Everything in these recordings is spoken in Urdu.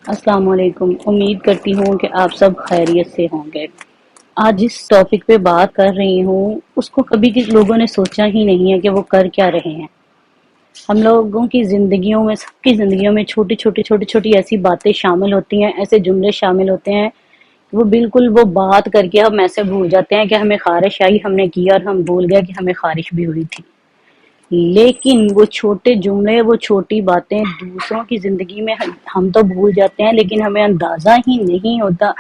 السلام علیکم، امید کرتی ہوں کہ آپ سب خیریت سے ہوں گے۔ آج جس ٹاپک پہ بات کر رہی ہوں اس کو کبھی کسی لوگوں نے سوچا ہی نہیں ہے کہ وہ کر کیا رہے ہیں۔ ہم لوگوں کی زندگیوں میں، سب کی زندگیوں میں چھوٹی ایسی باتیں شامل ہوتی ہیں، ایسے جملے شامل ہوتے ہیں، وہ بالکل وہ بات کر کے ہم ایسے بھول جاتے ہیں کہ ہمیں خارش آئی، ہم نے کیا اور ہم بھول گئے کہ ہمیں خارش بھی ہوئی تھی۔ لیکن وہ چھوٹے جملے، وہ چھوٹی باتیں دوسروں کی زندگی میں ہم تو بھول جاتے ہیں، لیکن ہمیں اندازہ ہی نہیں ہوتا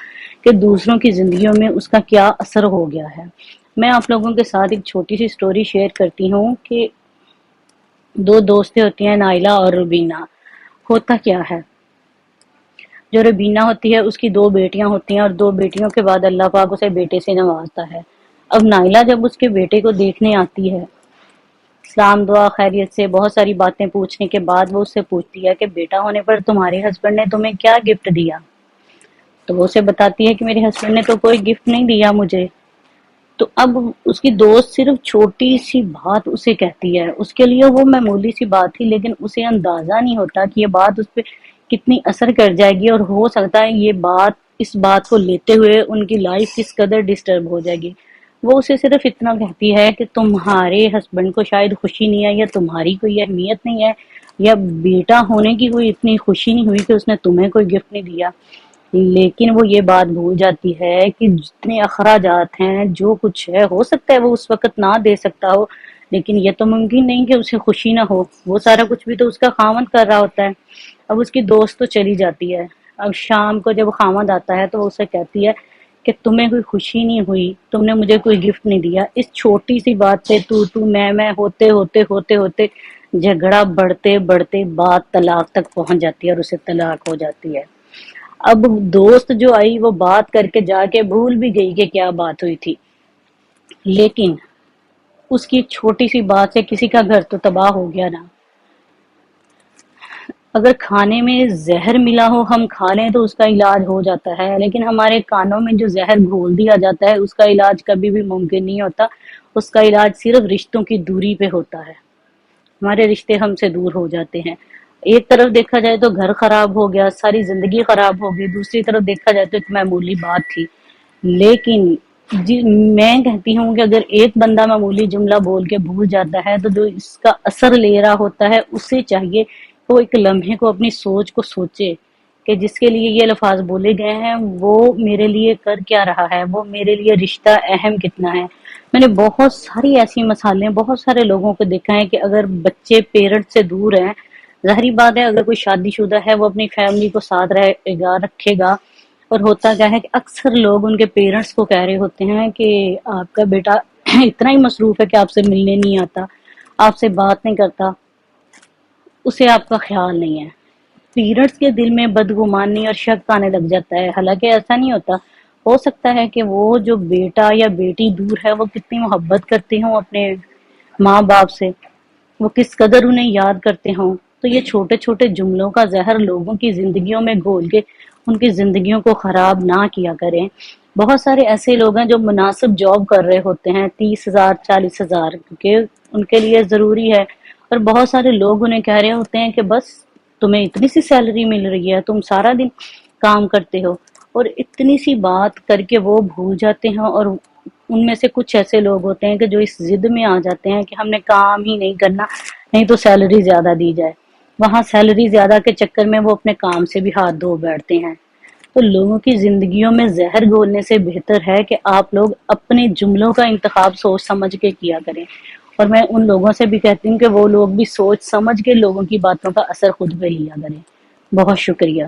کہ دوسروں کی زندگیوں میں اس کا کیا اثر ہو گیا ہے۔ میں آپ لوگوں کے ساتھ ایک چھوٹی سی سٹوری شیئر کرتی ہوں کہ دو دوستیں ہوتی ہیں، نائلہ اور روبینہ۔ ہوتا کیا ہے، جو روبینہ ہوتی ہے اس کی دو بیٹیاں ہوتی ہیں، اور دو بیٹیوں کے بعد اللہ پاک اسے بیٹے سے نوازتا ہے۔ اب نائلہ جب اس کے بیٹے کو دیکھنے آتی ہے، سلام دعا خیریت سے بہت ساری باتیں پوچھنے کے بعد وہ اس سے پوچھتی ہے کہ بیٹا ہونے پر تمہارے ہسبینڈ نے تمہیں کیا گفٹ دیا؟ تو وہ اسے بتاتی ہے کہ میرے ہسبینڈ نے تو کوئی گفٹ نہیں دیا مجھے۔ تو اب اس کی دوست صرف چھوٹی سی بات اسے کہتی ہے، اس کے لیے وہ معمولی سی بات تھی، لیکن اسے اندازہ نہیں ہوتا کہ یہ بات اس پہ کتنی اثر کر جائے گی، اور ہو سکتا ہے یہ بات، اس بات کو لیتے ہوئے ان کی لائف کس قدر ڈسٹرب ہو جائے گی۔ وہ اسے صرف اتنا کہتی ہے کہ تمہارے ہسبینڈ کو شاید خوشی نہیں ہے، یا تمہاری کوئی اہمیت نہیں ہے، یا بیٹا ہونے کی کوئی اتنی خوشی نہیں ہوئی کہ اس نے تمہیں کوئی گفٹ نہیں دیا۔ لیکن وہ یہ بات بھول جاتی ہے کہ جتنے اخراجات ہیں، جو کچھ ہے، ہو سکتا ہے وہ اس وقت نہ دے سکتا ہو، لیکن یہ تو ممکن نہیں کہ اسے خوشی نہ ہو، وہ سارا کچھ بھی تو اس کا خاوند کر رہا ہوتا ہے۔ اب اس کی دوست تو چلی جاتی ہے۔ اب شام کو جب خاوند آتا ہے تو وہ اسے کہتی ہے کہ تمہیں کوئی خوشی نہیں ہوئی، تم نے مجھے کوئی گفٹ نہیں دیا۔ اس چھوٹی سی بات سے تو میں ہوتے ہوتے ہوتے ہوتے جھگڑا بڑھتے بڑھتے بات طلاق تک پہنچ جاتی ہے اور اسے طلاق ہو جاتی ہے۔ اب دوست جو آئی وہ بات کر کے جا کے بھول بھی گئی کہ کیا بات ہوئی تھی، لیکن اس کی ایک چھوٹی سی بات سے کسی کا گھر تو تباہ ہو گیا نا۔ اگر کھانے میں زہر ملا ہو، ہم کھا لیں تو اس کا علاج ہو جاتا ہے، لیکن ہمارے کانوں میں جو زہر گھول دیا جاتا ہے اس کا علاج کبھی بھی ممکن نہیں ہوتا۔ اس کا علاج صرف رشتوں کی دوری پہ ہوتا ہے، ہمارے رشتے ہم سے دور ہو جاتے ہیں۔ ایک طرف دیکھا جائے تو گھر خراب ہو گیا، ساری زندگی خراب ہو گئی، دوسری طرف دیکھا جائے تو ایک معمولی بات تھی، لیکن میں کہتی ہوں کہ اگر ایک بندہ معمولی جملہ بول کے بھول جاتا ہے تو جو اس کا اثر لے رہا ہوتا ہے اسے چاہیے کہ وہ ایک لمحے کو اپنی سوچ کو سوچے کہ جس کے لیے یہ الفاظ بولے گئے ہیں وہ میرے لیے کر کیا رہا ہے، وہ میرے لیے رشتہ اہم کتنا ہے۔ میں نے بہت ساری ایسی مثالیں، بہت سارے لوگوں کو دیکھا ہے کہ اگر بچے پیرنٹ سے دور ہیں، ظاہری بات ہے اگر کوئی شادی شدہ ہے وہ اپنی فیملی کو ساتھ رہے گا، رکھے گا، اور ہوتا کیا ہے کہ اکثر لوگ ان کے پیرنٹس کو کہہ رہے ہوتے ہیں کہ آپ کا بیٹا اتنا ہی مصروف ہے کہ آپ سے ملنے نہیں آتا، آپ سے بات نہیں کرتا، اسے آپ کا خیال نہیں ہے۔ پیرنٹس کے دل میں بدگمانی اور شک آنے لگ جاتا ہے، حالانکہ ایسا نہیں ہوتا۔ ہو سکتا ہے کہ وہ جو بیٹا یا بیٹی دور ہے وہ کتنی محبت کرتے ہوں اپنے ماں باپ سے، وہ کس قدر انہیں یاد کرتے ہوں۔ تو یہ چھوٹے چھوٹے جملوں کا زہر لوگوں کی زندگیوں میں گھول کے ان کی زندگیوں کو خراب نہ کیا کریں۔ بہت سارے ایسے لوگ ہیں جو مناسب جاب کر رہے ہوتے ہیں، 30,000 40,000، کیونکہ ان کے لیے ضروری ہے، اور بہت سارے لوگ انہیں کہہ رہے ہوتے ہیں کہ بس تمہیں اتنی سی سیلری مل رہی ہے، تم سارا دن کام کرتے ہو، اور اتنی سی بات کر کے وہ بھول جاتے ہیں۔ اور ان میں سے کچھ ایسے لوگ ہوتے ہیں کہ جو اس ضد میں آ جاتے ہیں کہ ہم نے کام ہی نہیں کرنا، نہیں تو سیلری زیادہ دی جائے، وہاں سیلری زیادہ کے چکر میں وہ اپنے کام سے بھی ہاتھ دھو بیٹھتے ہیں۔ تو لوگوں کی زندگیوں میں زہر گھولنے سے بہتر ہے کہ آپ لوگ اپنے جملوں کا انتخاب سوچ سمجھ کے کیا کریں، اور میں ان لوگوں سے بھی کہتی ہوں کہ وہ لوگ بھی سوچ سمجھ کے لوگوں کی باتوں کا اثر خود پہ لیا کریں۔ بہت شکریہ۔